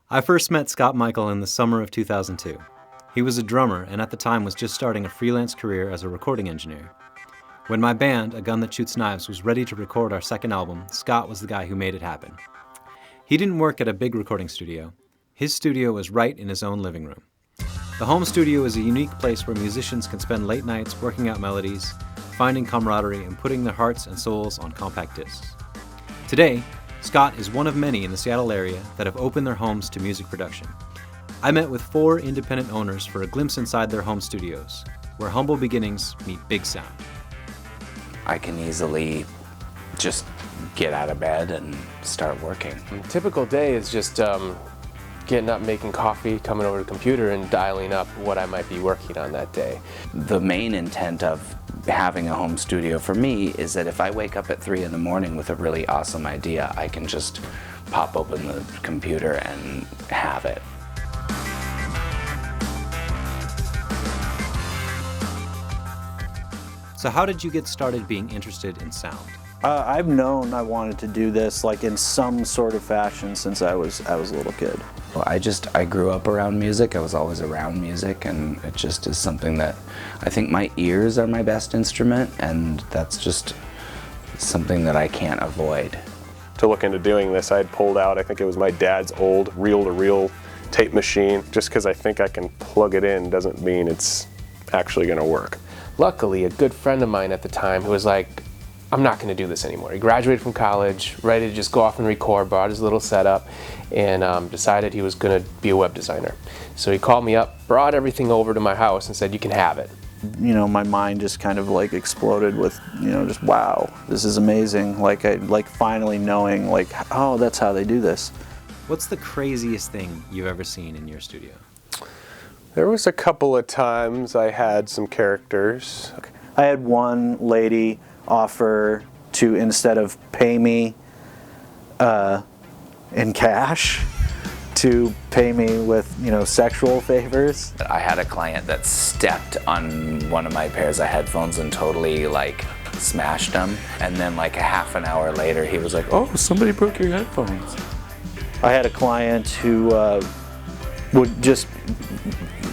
I first met Scot Michael in the summer of 2002. He was a drummer and at the time was just starting a freelance career as a recording engineer. When my band, A Gun That Shoots Knives, was ready to record our second album, Scot was the guy who made it happen. He didn't work at a big recording studio. His studio was right in his own living room. The home studio is a unique place where musicians can spend late nights working out melodies, finding camaraderie, and putting their hearts and souls on compact discs. Today, Scot is one of many in the Seattle area that have opened their homes to music production. I met with 4 independent owners for a glimpse inside their home studios, where humble beginnings meet big sound. I can easily just get out of bed and start working. A typical day is just getting up, making coffee, coming over to the computer and dialing up what I might be working on that day. The main intent of having a home studio for me is that if I wake up at 3 in the morning with a really awesome idea, I can just pop open the computer and have it. So how did you get started being interested in sound? I've known I wanted to do this like in some sort of fashion since I was a little kid. Well, I grew up around music. I was always around music, and it just is something that I think my ears are my best instrument, and that's just something that I can't avoid. To look into doing this, I had pulled out, I think it was my dad's old reel-to-reel tape machine. Just because I think I can plug it in doesn't mean it's actually going to work. Luckily, a good friend of mine at the time who was like, I'm not going to do this anymore. He graduated from college, ready to just go off and record, brought his little setup, and decided he was going to be a web designer. So he called me up, brought everything over to my house and said, you can have it. You know, my mind just kind of like exploded with, you know, just wow, this is amazing. Like finally knowing like, oh, that's how they do this. What's the craziest thing you've ever seen in your studio? There was a couple of times I had some characters. I had one lady offer to, instead of pay me in cash, to pay me with, you know, sexual favors. I had a client that stepped on one of my pairs of headphones and totally like smashed them, and then like a half an hour later he was like, oh, somebody broke your headphones. I had a client who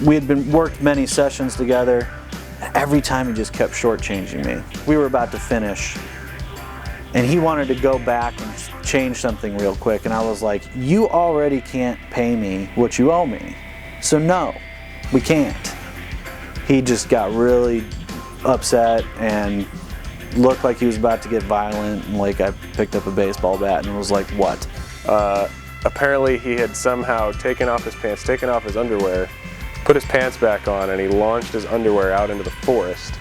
we had worked many sessions together. Every time he just kept shortchanging me. We were about to finish, and he wanted to go back and change something real quick, and I was like, you already can't pay me what you owe me, so no, we can't. He just got really upset and looked like he was about to get violent, and like I picked up a baseball bat and was like, what? Apparently he had somehow taken off his pants, taken off his underwear, put his pants back on, and he launched his underwear out into the forest.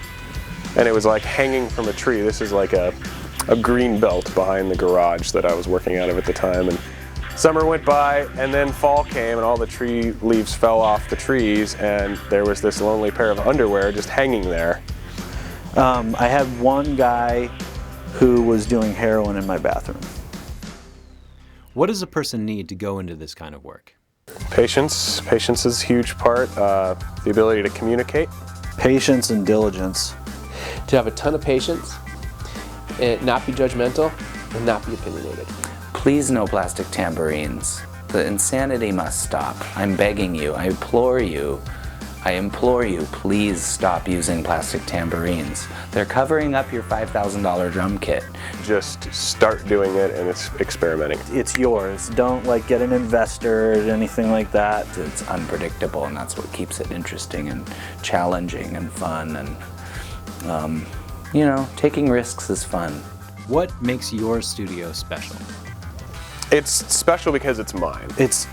And it was like hanging from a tree. This is like a green belt behind the garage that I was working out of at the time. And summer went by, and then fall came, and all the tree leaves fell off the trees, and there was this lonely pair of underwear just hanging there. I had one guy who was doing heroin in my bathroom. What does a person need to go into this kind of work? Patience. Patience is a huge part. The ability to communicate. Patience and diligence. To have a ton of patience, and not be judgmental, and not be opinionated. Please no plastic tambourines. The insanity must stop. I'm begging you, I implore you, please stop using plastic tambourines. They're covering up your $5,000 drum kit. Just start doing it and it's experimenting. It's yours. Don't like get an investor or anything like that. It's unpredictable, and that's what keeps it interesting and challenging and fun, and you know, taking risks is fun. What makes your studio special? It's special because it's mine. It's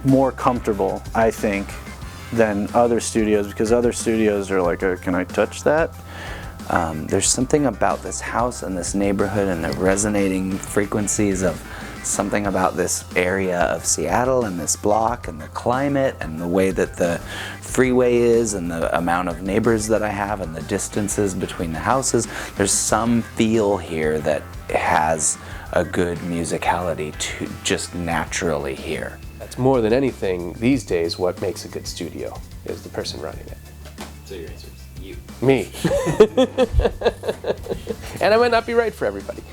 more comfortable, I think, than other studios, because other studios are like, can I touch that? There's something about this house and this neighborhood and the resonating frequencies of something about this area of Seattle and this block and the climate and the way that the freeway is and the amount of neighbors that I have and the distances between the houses. There's some feel here that has a good musicality to just naturally here. That's more than anything these days what makes a good studio is the person running it. So your answer is you. Me. And I might not be right for everybody.